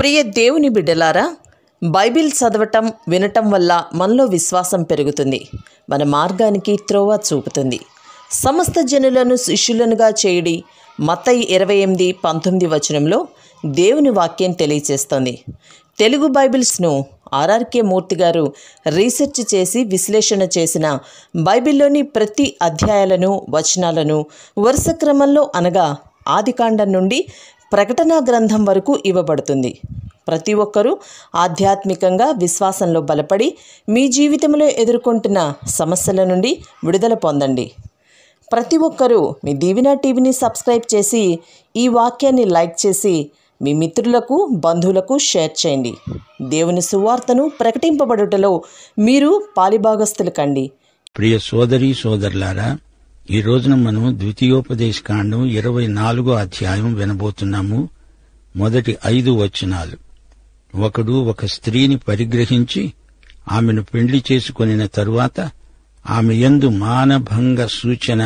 ప్రియ దేవుని బిడ్డలారా, బైబిల్ చదవటం వినటం వల్ల మనలో విశ్వాసం పెరుగుతుంది. మన మార్గానికి త్రోవ చూపుతుంది. సమస్త జనులను శిష్యులనుగా చేయడి మత్తయి 28:19 వచనంలో దేవుని వాక్యం తెలియచేస్తోంది. తెలుగు బైబిల్స్ను ఆర్ఆర్కే మూర్తి గారు రీసెర్చ్ చేసి విశ్లేషణ చేసిన బైబిల్లోని ప్రతి అధ్యాయాలను వచనాలను వరుస క్రమంలో అనగా ఆదికాండం నుండి ప్రకటనా గ్రంథం వరకు ఇవ్వబడుతుంది. ప్రతి ఒక్కరూ ఆధ్యాత్మికంగా విశ్వాసంలో బలపడి మీ జీవితంలో ఎదుర్కొంటున్న సమస్యల నుండి విడుదల పొందండి. ప్రతి ఒక్కరూ మీ దీవెన టీవీని సబ్స్క్రైబ్ చేసి ఈ వాక్యాన్ని లైక్ చేసి మీ మిత్రులకు బంధువులకు షేర్ చేయండి. దేవుని సువార్తను ప్రకటింపబడుటలో మీరు పాలిభాగస్తులు కండి. ప్రియ సోదరీ సోదరులారా, ఈ రోజున మనం ద్వితీయోపదేశకాండం 24వ అధ్యాయం వినబోతున్నాము. మొదటి 5 వచనాలు. ఒకడు ఒక స్త్రీని పరిగ్రహించి ఆమెను పెండ్లి చేసుకొనిన తరువాత ఆమె యందు మానభంగ సూచన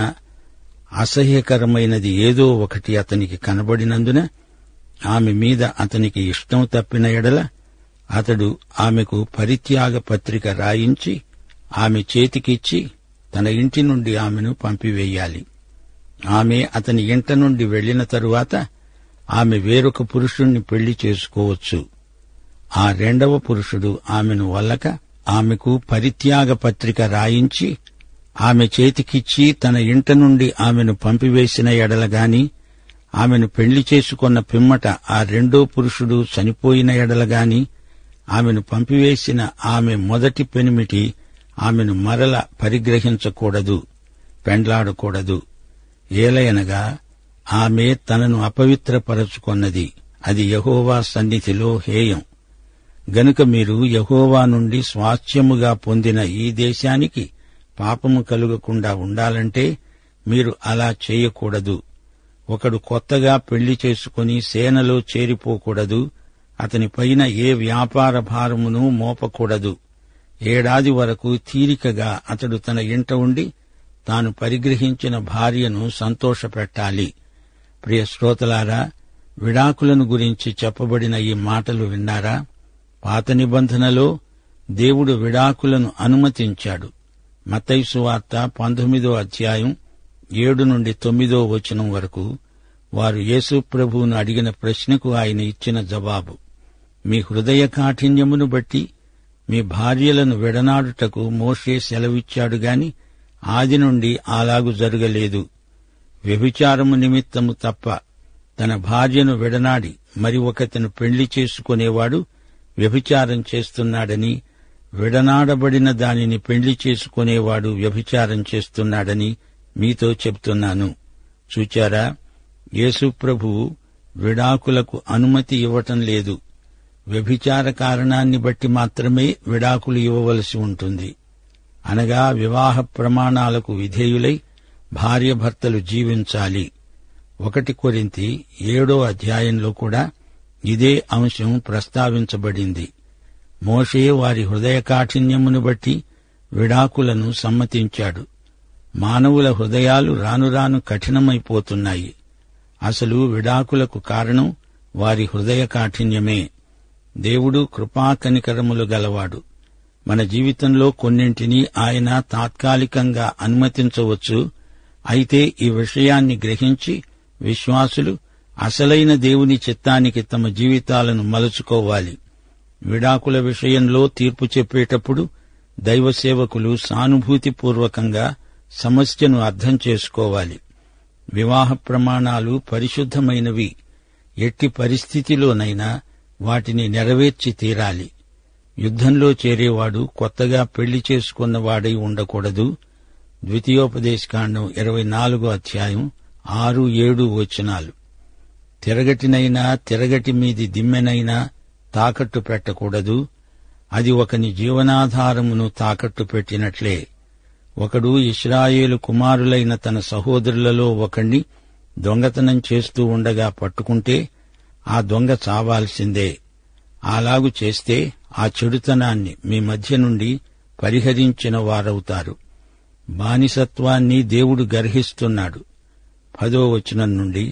అసహ్యకరమైనది ఏదో ఒకటి అతనికి కనబడినందున ఆమె మీద అతనికి ఇష్టం తప్పిన ఎడల అతడు ఆమెకు పరిత్యాగ పత్రిక రాయించి ఆమె చేతికిచ్చి తన ఇంటి నుండి ఆమెను పంపివేయాలి. ఆమె అతని ఇంట నుండి వెళ్లిన తరువాత ఆమె వేరొక పురుషుణ్ణి పెళ్లి చేసుకోవచ్చు. ఆ రెండవ పురుషుడు ఆమెను వల్లక ఆమెకు పరిత్యాగ పత్రిక రాయించి ఆమె చేతికిచ్చి తన ఇంట నుండి ఆమెను పంపివేసిన ఎడలగాని, ఆమెను పెళ్లి చేసుకున్న పిమ్మట ఆ రెండో పురుషుడు చనిపోయిన ఎడలగాని, ఆమెను పంపివేసిన ఆమె మొదటి పెనిమిటి ఆమెను మరల పరిగ్రహించకూడదు, పెండ్లాడకూడదు. ఏలయనగా ఆమె తనను అపవిత్రపరచుకొన్నది. అది యెహోవా సన్నిధిలో హేయం. గనుక మీరు యెహోవా నుండి స్వాస్థ్యముగా పొందిన ఈ దేశానికి పాపము కలుగకుండా ఉండాలంటే మీరు అలా చేయకూడదు. ఒకడు కొత్తగా పెళ్లి చేసుకుని సేనలో చేరిపోకూడదు. అతని పైన ఏ వ్యాపార భారమును మోపకూడదు. ఏడాది వరకు తీరికగా అతడు తన ఇంట ఉండి తాను పరిగ్రహించిన భార్యను సంతోషపెట్టాలి. ప్రియ శ్రోతలారా, విడాకులను గురించి చెప్పబడిన ఈ మాటలు విన్నారా? పాత నిబంధనలో దేవుడు విడాకులను అనుమతించాడు. మత్తయి సువార్త 19వ అధ్యాయం 7-9 వచనం వరకు వారు యేసు ప్రభువును అడిగిన ప్రశ్నకు ఆయన ఇచ్చిన జవాబు: మీ హృదయ కాఠిన్యమును బట్టి మీ భార్యలను విడనాడుటకు మోషే సెలవిచ్చాడు గాని ఆది నుండి అలాగు జరగలేదు. వ్యభిచారము నిమిత్తము తప్ప తన భార్యను విడనాడి మరి ఒకతను పెళ్లి చేసుకునేవాడు వ్యభిచారం చేస్తున్నాడని, విడనాడబడిన దానిని పెళ్లి చేసుకునేవాడు వ్యభిచారం చేస్తున్నాడని మీతో చెప్తున్నాను. చూచారా, యేసు ప్రభువు విడాకులకు అనుమతి ఇవ్వటం లేదు. వ్యభిచార కారణాన్ని బట్టి మాత్రమే విడాకులు ఇవ్వవలసి ఉంటుంది. అనగా వివాహ ప్రమాణాలకు విధేయులై భార్యాభర్తలు జీవించాలి. 1 కొరింథీ 7వ అధ్యాయంలో కూడా ఇదే అంశం ప్రస్తావించబడింది. మోషే వారి హృదయ కాఠిన్యమును బట్టి విడాకులను సమ్మతించాడు. మానవుల హృదయాలు రానురాను కఠినమైపోతున్నాయి. అసలు విడాకులకు కారణం వారి హృదయ కాఠిన్యమే. దేవుడు కృపాకనికరములు గలవాడు. మన జీవితంలో కొన్నింటిని ఆయన తాత్కాలికంగా అనుమతించవచ్చు. అయితే ఈ విషయాన్ని గ్రహించి విశ్వాసులు అసలైన దేవుని చిత్తానికి తమ జీవితాలను మలుచుకోవాలి. విడాకుల విషయంలో తీర్పు చెప్పేటప్పుడు దైవ సేవకులు సానుభూతిపూర్వకంగా సమస్యను అర్థం చేసుకోవాలి. వివాహ ప్రమాణాలు పరిశుద్ధమైనవి. ఎట్టి పరిస్థితిలోనైనా వాటిని నెరవేర్చి తీరాలి. యుద్ధంలో చేరేవాడు కొత్తగా పెళ్లి చేసుకున్నవాడై ఉండకూడదు. ద్వితీయోపదేశకాండం 24వ అధ్యాయం 6-7 వచనాలు. తిరగటినైనా తిరగటి మీది దిమ్మెనైనా తాకట్టు పెట్టకూడదు. అది ఒకని జీవనాధారమును తాకట్టు పెట్టినట్లే. ఒకడు ఇశ్రాయేలు కుమారులైన తన సహోదరులలో ఒకణ్ణి దొంగతనం చేస్తూ ఉండగా పట్టుకుంటే ఆ దొంగ చావాల్సిందే. అలాగు చేస్తే ఆ చెడుతనాన్ని మీ మధ్య నుండి పరిహరించిన వారవుతారు. బానిసత్వాన్ని దేవుడు గర్హిస్తున్నాడు. 10వ వచనం నుండి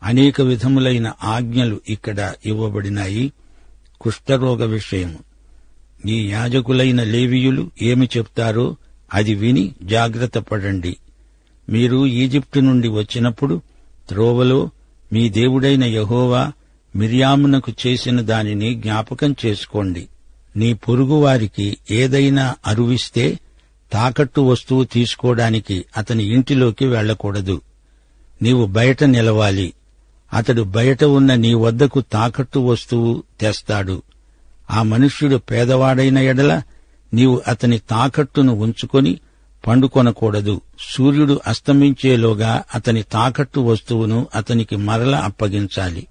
అనేక విధములైన ఆజ్ఞలు ఇక్కడ ఇవ్వబడినాయి. కుష్ఠరోగ విషయము. ఈ యాజకులైన లేవీయులు ఏమి చెప్తారో అది విని జాగ్రత్త పడండి. మీరు ఈజిప్టు నుండి వచ్చినప్పుడు త్రోవలో మీ దేవుడైన యెహోవా మిర్యామునకు చేసిన దానిని జ్ఞాపకం చేసుకోండి. నీ పొరుగువారికి ఏదైనా అరువిస్తే తాకట్టు వస్తువు తీసుకోవడానికి అతని ఇంటిలోకి వెళ్లకూడదు. నీవు బయట నిలవాలి. అతడు బయట ఉన్న నీ వద్దకు తాకట్టు వస్తువు తెస్తాడు. ఆ మనుష్యుడు పేదవాడైన ఎడల నీవు అతని తాకట్టును ఉంచుకొని పండుకొనకూడదు. సూర్యుడు అస్తమించేలోగా అతని తాకట్టు వస్తువును అతనికి మరల అప్పగించాలి.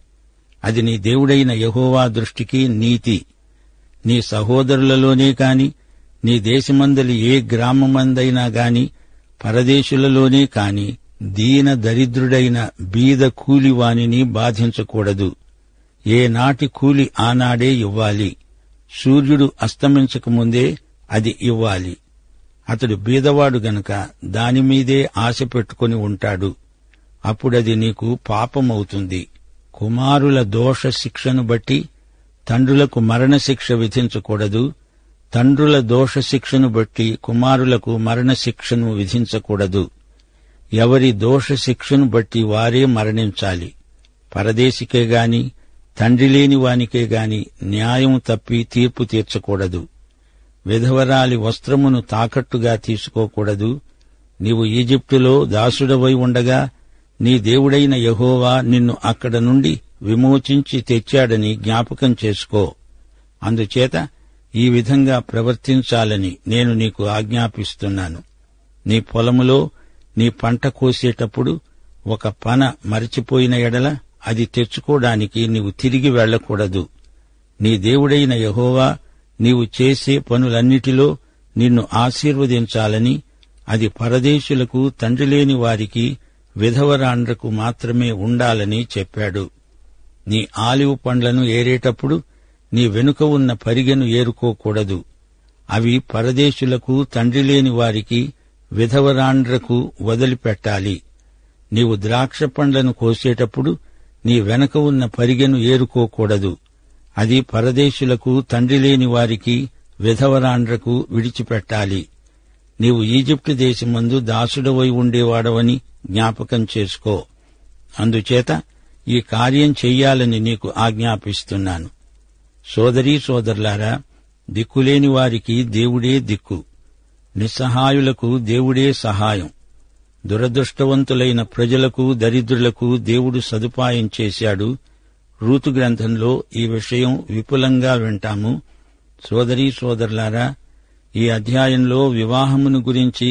అది నీ దేవుడైన యెహోవా దృష్టికి నీతి. నీ సహోదరులలోనే కాని, నీ దేశమందలి ఏ గ్రామమందైనా గాని, పరదేశులలోనే కాని దీన దరిద్రుడైన బీద కూలివానిని బాధించకూడదు. ఏ నాటి కూలి ఆనాడే ఇవ్వాలి. సూర్యుడు అస్తమించకముందే అది ఇవ్వాలి. అతడు బీదవాడు గనుక దానిమీదే ఆశ పెట్టుకుని ఉంటాడు. అప్పుడది నీకు పాపమవుతుంది. కుమారుల దోష శిక్షను బట్టి తండ్రులకు మరణశిక్ష విధించకూడదు. తండ్రుల దోష శిక్షను బట్టి కుమారులకు మరణశిక్షను విధించకూడదు. ఎవరి దోష శిక్షను బట్టి వారే మరణించాలి. పరదేశికే గాని తండ్రి లేని వానికే గాని న్యాయం తప్పి తీర్పు తీర్చకూడదు. విధవరాలి వస్త్రమును తాకట్టుగా తీసుకోకూడదు. నీవు ఈజిప్టులో దాసుడవై ఉండగా నీ దేవుడైన యెహోవా నిన్ను అక్కడ నుండి విమోచించి తెచ్చాడని జ్ఞాపకం చేసుకో. అందుచేత ఈ విధంగా ప్రవర్తించాలని నేను నీకు ఆజ్ఞాపిస్తున్నాను. నీ పొలములో నీ పంట కోసేటప్పుడు ఒక పన మరచిపోయిన ఎడల అది తెచ్చుకోవడానికి నీవు తిరిగి వెళ్లకూడదు. నీ దేవుడైన యెహోవా నీవు చేసే పనులన్నిటిలో నిన్ను ఆశీర్వదించాలని, అది పరదేశులకు తండ్రిలేని వారికి విధవరాండ్రకు మాత్రమే ఉండాలని చెప్పాడు. నీ ఆలివ్ పండ్లను ఏరేటప్పుడు నీ వెనుక ఉన్న పరిగెను ఏరుకోకూడదు. అవి పరదేశులకు తండ్రిలేని వారికి విధవరాండ్రకు వదిలిపెట్టాలి. నీవు ద్రాక్ష పండ్లను కోసేటప్పుడు నీ వెనక ఉన్న పరిగెను ఏరుకోకూడదు. అది పరదేశులకు తండ్రిలేని వారికి విధవరాండ్రకు విడిచిపెట్టాలి. నీవు ఈజిప్టు దేశమందు దాసుడవై ఉండేవాడవని జ్ఞాపకం చేసుకో. అందుచేత ఈ కార్యం చెయ్యాలని నీకు ఆజ్ఞాపిస్తున్నాను. సోదరీ సోదరులారా, దిక్కులేని వారికి దేవుడే దిక్కు, నిస్సహాయులకు దేవుడే సహాయం. దురదృష్టవంతులైన ప్రజలకు, దరిద్రులకు దేవుడు సదుపాయం చేశాడు. రూతు గ్రంథంలో ఈ విషయం విపులంగా వింటాము. సోదరీ సోదరులారా, ఈ అధ్యాయంలో వివాహమును గురించి,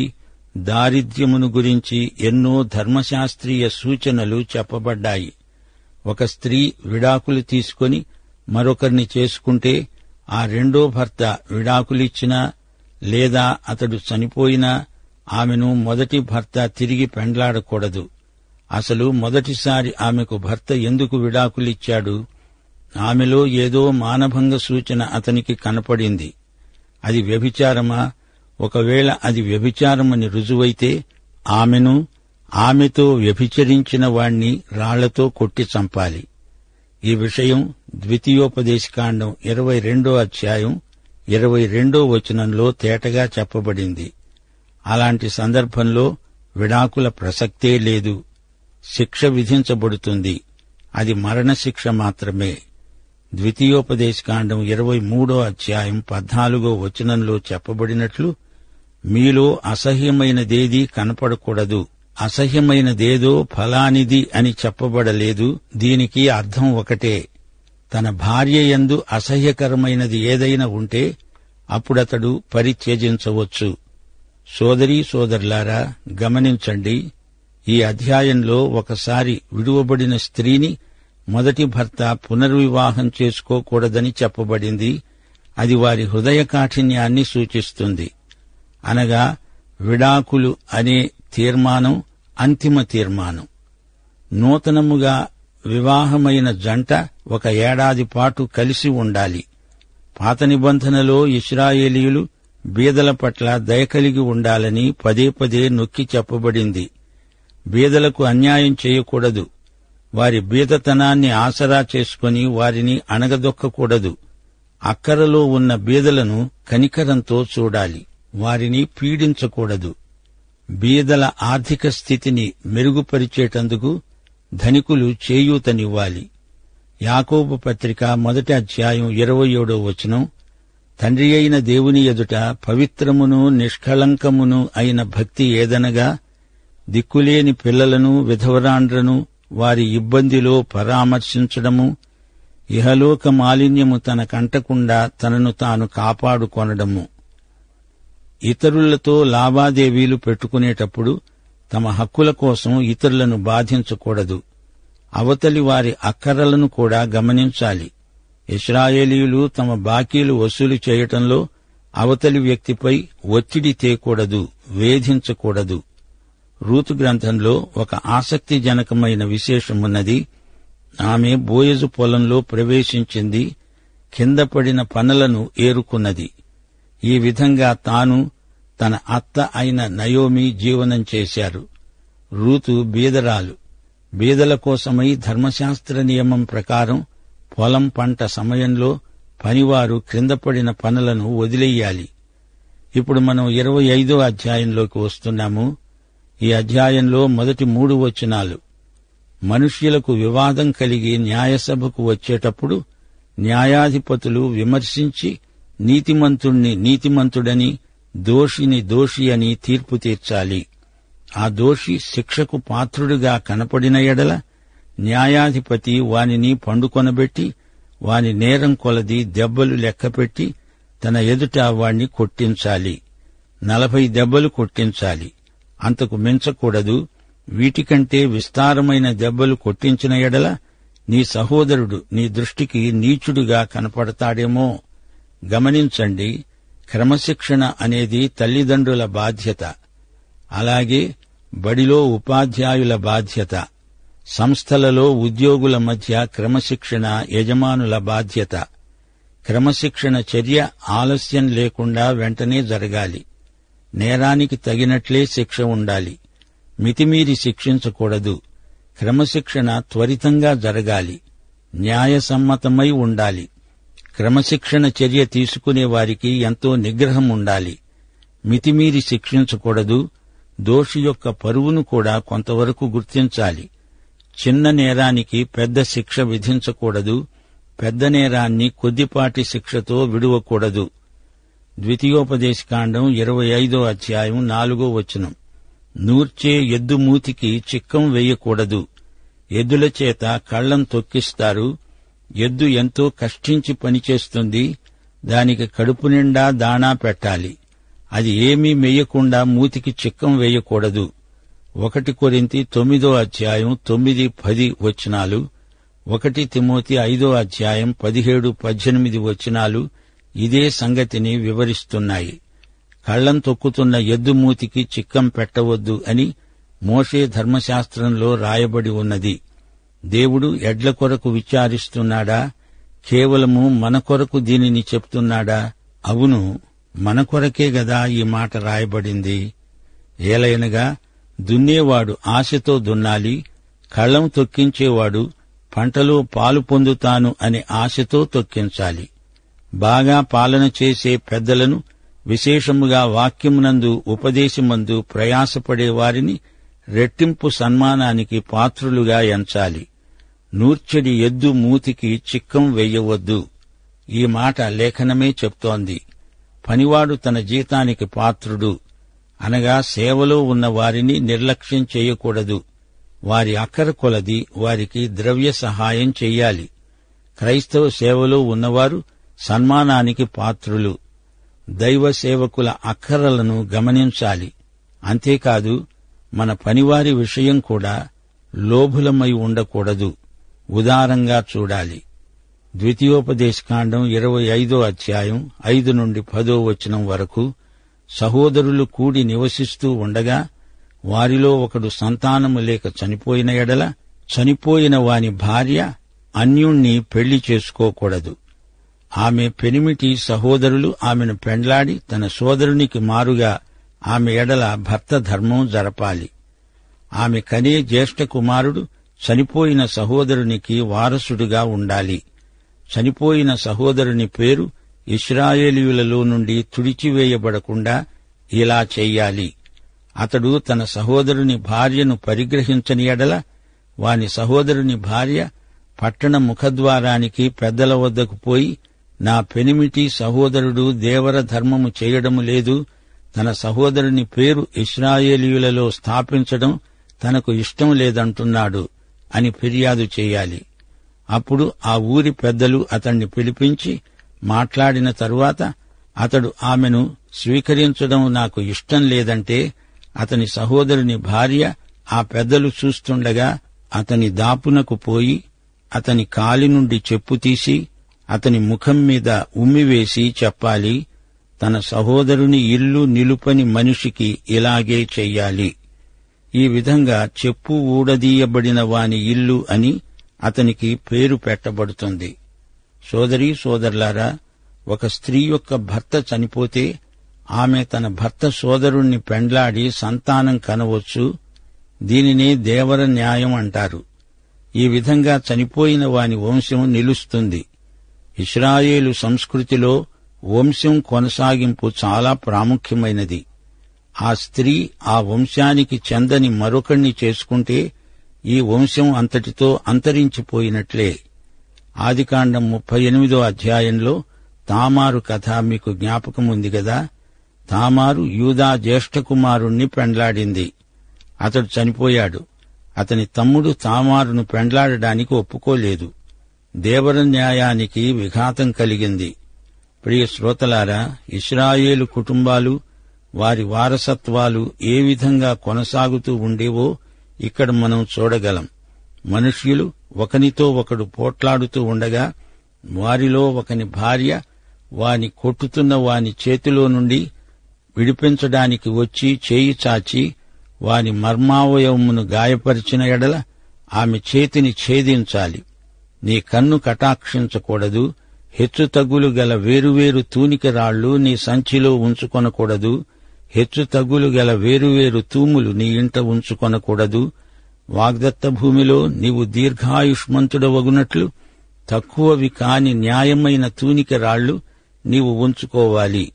దారిద్ర్యమును గురించి ఎన్నో ధర్మశాస్త్రీయ సూచనలు చెప్పబడ్డాయి. ఒక స్త్రీ విడాకులు తీసుకొని మరొకరిని చేసుకుంటే ఆ రెండో భర్త విడాకులిచ్చినా లేదా అతడు చనిపోయినా ఆమెను మొదటి భర్త తిరిగి పెండ్లాడకూడదు. అసలు మొదటిసారి ఆమెకు భర్త ఎందుకు విడాకులిచ్చాడు? ఆమెలో ఏదో మానభంగ సూచన అతనికి కనపడింది. అది వ్యభిచారమా? ఒకవేళ అది వ్యభిచారమని రుజువైతే ఆమెను, ఆమెతో వ్యభిచరించిన వాణ్ణి రాళ్లతో కొట్టి చంపాలి. ఈ విషయం ద్వితీయోపదేశకాండం 22వ అధ్యాయం 22వ వచనంలో తేటగా చెప్పబడింది. అలాంటి సందర్భంలో విడాకుల ప్రసక్తే లేదు. శిక్ష విధించబడుతుంది. అది మరణశిక్ష మాత్రమే. ద్వితీయోపదేశకాండం 23వ అధ్యాయం 14వ వచనంలో చెప్పబడినట్లు మీలో అసహ్యమైనదేదీ కనపడకూడదు. అసహ్యమైనదేదో ఫలానిది అని చెప్పబడలేదు. దీనికి అర్థం ఒకటే. తన భార్య యందు అసహ్యకరమైనది ఏదైనా ఉంటే అప్పుడతడు పరిత్యజించవచ్చు. సోదరీ సోదరులారా, గమనించండి. ఈ అధ్యాయంలో ఒకసారి విడువబడిన స్త్రీని మొదటి భర్త పునర్వివాహం చేసుకోకూడదని చెప్పబడింది. అది వారి హృదయ కాఠిన్యాన్ని సూచిస్తుంది. అనగా విడాకులు అనే తీర్మానం అంతిమ తీర్మానం. నూతనముగా వివాహమైన జంట 1 ఏడాది పాటు కలిసి ఉండాలి. పాత నిబంధనలో ఇశ్రాయేలీయులు బీదల పట్ల దయ కలిగి ఉండాలని పదే పదే నొక్కి చెప్పబడింది. బీదలకు అన్యాయం చేయకూడదు. వారి బీదతనాన్ని ఆసరా చేసుకుని వారిని అణగదొక్కకూడదు. అక్కరలో ఉన్న బీదలను కనికరంతో చూడాలి. వారిని పీడించకూడదు. బీదల ఆర్థిక స్థితిని మెరుగుపరిచేటందుకు ధనికులు చేయూతనివ్వాలి. యాకోబు పత్రిక 1వ అధ్యాయం 27వ వచనం, తండ్రి అయిన దేవుని ఎదుట పవిత్రమును నిష్కళంకమును అయిన భక్తి ఏదనగా దిక్కులేని పిల్లలను విధవరాండ్రను వారి ఇబ్బందిలో పరామర్శించడము, ఇహలోక మాలిన్యము తనకంటకుండా తనను తాను కాపాడుకొనడము. ఇతరులతో లావాదేవీలు పెట్టుకునేటప్పుడు తమ హక్కుల కోసం ఇతరులను బాధించకూడదు. అవతలి వారి అక్కరలను కూడా గమనించాలి. ఇశ్రాయేలీయులు తమ బాకీలు వసూలు చేయటంలో అవతలి వ్యక్తిపై ఒత్తిడి తేకూడదు, వేధించకూడదు. రూతు గ్రంథంలో ఒక ఆసక్తిజనకమైన విశేషమున్నది. ఆమె బోయజు పొలంలో ప్రవేశించింది, కింద పడిన పనలను ఏరుకున్నది. ఈ విధంగా తాను తన అత్త అయిన నయోమి జీవనం చేశారు. రూతు బీదరాలు. బీదల కోసమై ధర్మశాస్త్ర నియమం ప్రకారం పొలం పంట సమయంలో పనివారు క్రిందపడిన పనులను వదిలేయాలి. ఇప్పుడు మనం 25వ అధ్యాయంలోకి వస్తున్నాము. ఈ అధ్యాయంలో మొదటి 3 వచనాలు, మనుష్యులకు వివాదం కలిగి న్యాయసభకు వచ్చేటప్పుడు న్యాయాధిపతులు విమర్శించి నీతిమంతుణ్ణి నీతిమంతుడని, దోషిని దోషి అని తీర్పు తీర్చాలి. ఆ దోషి శిక్షకు పాత్రుడుగా కనపడిన ఎడల న్యాయాధిపతి వానిని పండుకొనబెట్టి వాని నేరం కొలది దెబ్బలు లెక్కపెట్టి తన ఎదుట వాణ్ణి కొట్టించాలి. 40 దెబ్బలు కొట్టించాలి. అంతకు మించకూడదు. వీటికంటే విస్తారమైన దెబ్బలు కొట్టించిన ఎడల నీ సహోదరుడు నీ దృష్టికి నీచుడుగా కనపడతాడేమో. గమనించండి, క్రమశిక్షణ అనేది తల్లిదండ్రుల బాధ్యత. అలాగే బడిలో ఉపాధ్యాయుల బాధ్యత. సంస్థలలో ఉద్యోగుల మధ్య క్రమశిక్షణ యజమానుల బాధ్యత. క్రమశిక్షణ చర్య ఆలస్యం లేకుండా వెంటనే జరగాలి. నేరానికి తగినట్లే శిక్ష ఉండాలి. మితిమీరి శిక్షించకూడదు. క్రమశిక్షణ త్వరితంగా జరగాలి. న్యాయసమ్మతమై ఉండాలి. క్రమశిక్షణ చర్య తీసుకునే వారికి ఎంతో నిగ్రహం ఉండాలి. మితిమీరి శిక్షించకూడదు. దోషి యొక్క పరువును కూడా కొంతవరకు గుర్తించాలి. చిన్న నేరానికి పెద్ద శిక్ష విధించకూడదు. పెద్ద నేరాన్ని కొద్దిపాటి శిక్షతో విడువకూడదు. ద్వితీయోపదేశకాండం 25వ అధ్యాయం 4వ వచనం, నూర్చే ఎద్దు మూతికి చిక్కం వేయకూడదు. ఎద్దుల చేత కళ్లం తొక్కిస్తారు. ఎద్దు ఎంతో కష్టించి పనిచేస్తుంది. దానికి కడుపు నిండా దాణా పెట్టాలి. అది ఏమీ మెయ్యకుండా మూతికి చిక్కం వేయకూడదు. 1 కొరింథీ 9వ అధ్యాయం 9-10 వచనాలు, 1 తిమోతి 5వ అధ్యాయం 17-18 వచనాలు ఇదే సంగతిని వివరిస్తున్నాయి. కళ్లం తొక్కుతున్న ఎద్దు మూతికి చిక్కం పెట్టవద్దు అని మోషే ధర్మశాస్త్రంలో రాయబడి ఉన్నది. దేవుడు ఎడ్ల కొరకు విచారిస్తున్నాడా? కేవలము మన కొరకు దీనిని చెప్తున్నాడా? అవును, మన కొరకే గదా ఈ మాట రాయబడింది. ఏలయనగా దున్నేవాడు ఆశతో దున్నాలి, కళ్లం తొక్కించేవాడు పంటలో పాలు పొందుతాను అనే ఆశతో తొక్కించాలి. బాగా పాలన చేసే పెద్దలను, విశేషముగా వాక్యమునందు ఉపదేశమందు ప్రయాసపడే వారిని రెట్టింపు సన్మానానికి పాత్రులుగా ఎంచాలి. నూర్చెడి ఎద్దు మూతికి చిక్కం వెయ్యవద్దు. ఈ మాట లేఖనమే చెప్తోంది. పనివాడు తన జీతానికి పాత్రుడు, అనగా సేవలో ఉన్న వారిని నిర్లక్ష్యం చేయకూడదు. వారి అక్కర కొలది వారికి ద్రవ్య సహాయం చెయ్యాలి. క్రైస్తవ సేవలో ఉన్నవారు సన్మానానికి పాత్రులు. దైవ సేవకుల అక్కరలను గమనించాలి. అంతేకాదు, మన పనివారి విషయం కూడా లోభులమై ఉండకూడదు. ఉదారంగా చూడాలి. ద్వితీయోపదేశకాండం 25వ అధ్యాయం 5-10 వచనం వరకు, సహోదరులు కూడి నివసిస్తూ ఉండగా వారిలో ఒకడు సంతానము లేక చనిపోయిన ఎడల చనిపోయిన వాని భార్య అన్యుణ్ణి పెళ్లి చేసుకోకూడదు. ఆమె పెనిమిటి సహోదరులు ఆమెను పెండ్లాడి తన సోదరునికి మారుగా ఆమె ఎడల భర్త ధర్మం జరపాలి. ఆమె కనే జ్యేష్ఠ కుమారుడు చనిపోయిన సహోదరునికి వారసుడుగా ఉండాలి. చనిపోయిన సహోదరుని పేరు ఇశ్రాయేలీయులలో నుండి తుడిచివేయబడకుండా ఇలా చెయ్యాలి. అతడు తన సహోదరుని భార్యను పరిగ్రహించని ఎడల వాని సహోదరుని భార్య పట్టణ ముఖద్వారానికి పెద్దల వద్దకు పోయి, నా పెనిమిటి సహోదరుడు దేవర ధర్మము చేయడము లేదు, తన సహోదరుని పేరు ఇశ్రాయేలీయులలో స్థాపించడం తనకు ఇష్టం లేదంటున్నాడు అని ఫిర్యాదు చేయాలి. అప్పుడు ఆ ఊరి పెద్దలు అతణ్ణి పిలిపించి మాట్లాడిన తరువాత అతడు ఆమెను స్వీకరించడం నాకు ఇష్టం లేదంటే, అతని సహోదరుని భార్య ఆ పెద్దలు చూస్తుండగా అతని దాపునకు పోయి అతని కాలి నుండి చెప్పు తీసి అతని ముఖం మీద ఉమ్మివేసి చెప్పాలి, తన సహోదరుని ఇల్లు నిలుపని మనిషికి ఇలాగే చెయ్యాలి. ఈ విధంగా చెప్పు ఊడదీయబడిన వాని ఇల్లు అని అతనికి పేరు పెట్టబడుతుంది. సోదరీ సోదరులారా, ఒక స్త్రీ యొక్క భర్త చనిపోతే ఆమె తన భర్త సోదరుణ్ణి పెండ్లాడి సంతానం కనవచ్చు. దీనినే దేవర న్యాయం అంటారు. ఈ విధంగా చనిపోయిన వాని వంశం నిలుస్తుంది. ఇశ్రాయేలు సంస్కృతిలో వంశం కొనసాగింపు చాలా ప్రాముఖ్యమైనది. ఆ స్త్రీ ఆ వంశానికి చెందని మరొకణ్ణి చేసుకుంటే ఈ వంశం అంతటితో అంతరించిపోయినట్లే. ఆదికాండం 38వ అధ్యాయంలో తామారు కథ మీకు జ్ఞాపకముంది గదా. తామారు యూదా జ్యేష్ఠ కుమారుణ్ణి పెండ్లాడింది. అతడు చనిపోయాడు. అతని తమ్ముడు తామారును పెండ్లాడడానికి ఒప్పుకోలేదు. దేవర న్యాయానికి విఘాతం కలిగింది. ప్రియ శ్రోతలారా, ఇశ్రాయేలు కుటుంబాలు వారి వారసత్వాలు ఏ విధంగా కొనసాగుతూ ఉండేవో ఇక్కడ మనం చూడగలం. మనుష్యులు ఒకనితో ఒకడు పోట్లాడుతూ ఉండగా వారిలో ఒకని భార్య వాని కొట్టుతున్న వాని చేతిలో నుండి విడిపించడానికి వచ్చి చేయి చాచి వాని మర్మావయవమును గాయపరిచిన ఎడల ఆమె చేతిని ఛేదించాలి. నీ కన్ను కటాక్షించకూడదు. హెచ్చుతగ్గులు గల వేరువేరు తూనిక రాళ్లు నీ సంచిలో ఉంచుకొనకూడదు. హెచ్చుతగ్గులు గల వేరువేరు తూములు నీ ఇంట ఉంచుకొనకూడదు. వాగ్దత్త భూమిలో నీవు దీర్ఘాయుష్మంతుడవగునట్లు తక్కువవి కాని న్యాయమైన తూనిక రాళ్లు నీవు ఉంచుకోవాలి.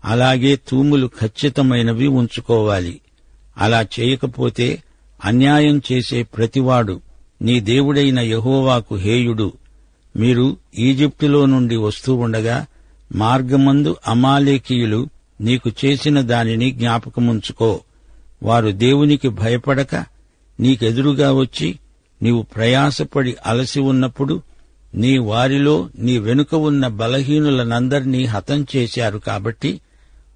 అలాగే తూములు ఖచ్చితమైనవి ఉంచుకోవాలి. అలా చేయకపోతే అన్యాయం చేసే ప్రతివాడు నీ దేవుడైన యెహోవాకు హేయుడు. మీరు ఈజిప్టులో నుండి వస్తూ ఉండగా మార్గమందు అమాలేకీయులు నీకు చేసిన దానిని జ్ఞాపకముంచుకో. వారు దేవునికి భయపడక నీకెదురుగా వచ్చి నీవు ప్రయాసపడి అలసి ఉన్నప్పుడు నీ వారిలో నీ వెనుక ఉన్న బలహీనులనందర్నీ హతం చేశారు. కాబట్టి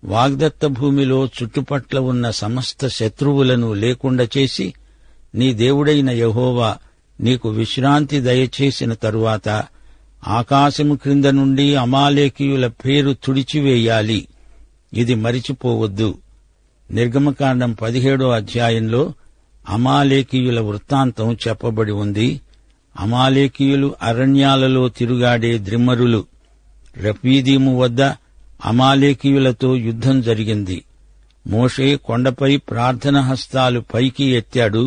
వాగ్దత్త భూమిలో చుట్టుపట్ల ఉన్న సమస్త శత్రువులను లేకుండా చేసి నీ దేవుడైన యెహోవా నీకు విశ్రాంతి దయచేసిన తరువాత ఆకాశము క్రింద నుండి అమాలేకీయుల పేరు తుడిచివేయాలి. ఇది మరిచిపోవద్దు. నిర్గమకాండం 17వ అధ్యాయంలో అమాలేకీయుల వృత్తాంతం చెప్పబడి ఉంది. అమాలేకీయులు అరణ్యాలలో తిరుగాడే ద్రిమ్మరులు. రఫీదీము వద్ద అమాలేకీయులతో యుద్ధం జరిగింది. మోషే కొండపై ప్రార్థన హస్తాలు పైకి ఎత్తాడు.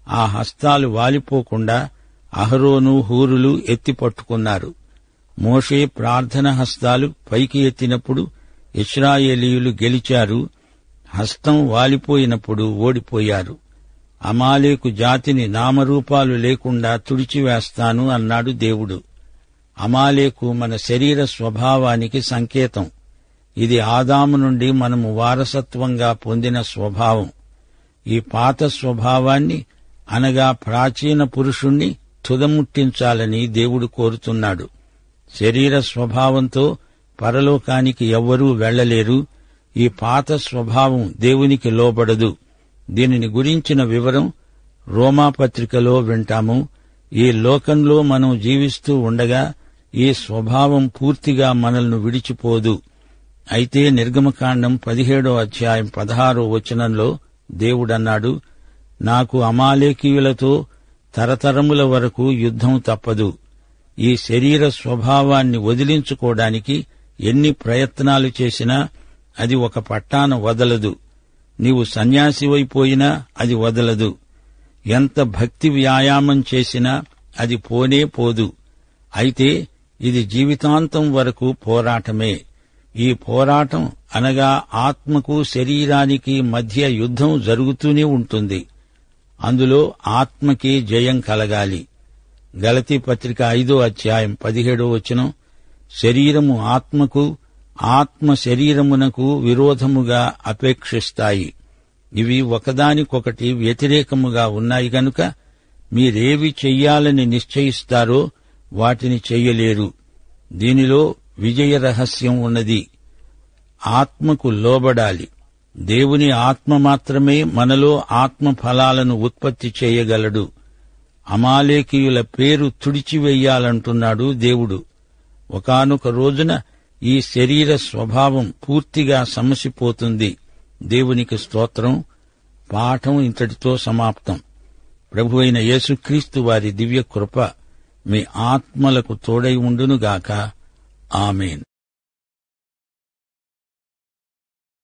ఆ హస్తాలు వాలిపోకుండా అహరోను హూరులు ఎత్తిపట్టుకున్నారు. మోషే ప్రార్థన హస్తాలు పైకి ఎత్తినప్పుడు ఇశ్రాయేలీయులు గెలిచారు. హస్తం వాలిపోయినప్పుడు ఓడిపోయారు. అమాలేకు జాతిని నామరూపాలు లేకుండా తుడిచివేస్తాను అన్నాడు దేవుడు. అమాలేకు మన శరీర స్వభావానికి సంకేతం. ఇది ఆదాము నుండి మనము వారసత్వంగా పొందిన స్వభావం. ఈ పాత స్వభావాన్ని అనగా ప్రాచీన పురుషుణ్ణి తుదముట్టించాలని దేవుడు కోరుతున్నాడు. శరీర స్వభావంతో పరలోకానికి ఎవ్వరూ వెళ్లలేరు. ఈ పాత స్వభావం దేవునికి లోబడదు. దీనిని గురించిన వివరం రోమాపత్రికలో వింటాము. ఈ లోకంలో మనం జీవిస్తూ ఉండగా ఈ స్వభావం పూర్తిగా మనల్ని విడిచిపోదు. అయితే నిర్గమకాండం 17వ అధ్యాయం 16వ వచనంలో దేవుడన్నాడు, నాకు అమాలేకీయులతో తరతరముల వరకు యుద్ధం తప్పదు. ఈ శరీర స్వభావాన్ని వదిలించుకోవడానికి ఎన్ని ప్రయత్నాలు చేసినా అది ఒక పట్టాన వదలదు. నీవు సన్యాసివైపోయినా అది వదలదు. ఎంత భక్తి వ్యాయామం చేసినా అది పోనే పోదు. అయితే ఇది జీవితాంతం వరకు పోరాటమే. ఈ పోరాటం అనగా ఆత్మకు శరీరానికి మధ్య యుద్ధం జరుగుతూనే ఉంటుంది. అందులో ఆత్మకి జయం కలగాలి. గలతీ పత్రిక 5వ అధ్యాయం 17వ వచనం, శరీరము ఆత్మకు, ఆత్మ శరీరమునకు విరోధముగా అపేక్షిస్తాయి. ఇవి ఒకదానికొకటి వ్యతిరేకముగా ఉన్నాయి గనుక మీరేవి చెయ్యాలని నిశ్చయిస్తారో వాటిని చెయ్యలేరు. దీనిలో విజయ రహస్యం ఉన్నది. ఆత్మకు లోబడాలి. దేవుని ఆత్మ మాత్రమే మనలో ఆత్మ ఫలాలను ఉత్పత్తి చేయగలడు. అమాలేకీయుల పేరు తుడిచివెయ్యాలంటున్నాడు దేవుడు. ఒకానొక రోజున ఈ శరీర స్వభావం పూర్తిగా సమసిపోతుంది. దేవునికి స్తోత్రం. పాఠం ఇంతటితో సమాప్తం. ప్రభువైన యేసుక్రీస్తు వారి దివ్య కృప మీ ఆత్మలకు తోడై ఉండునుగాక. ఆమేన్.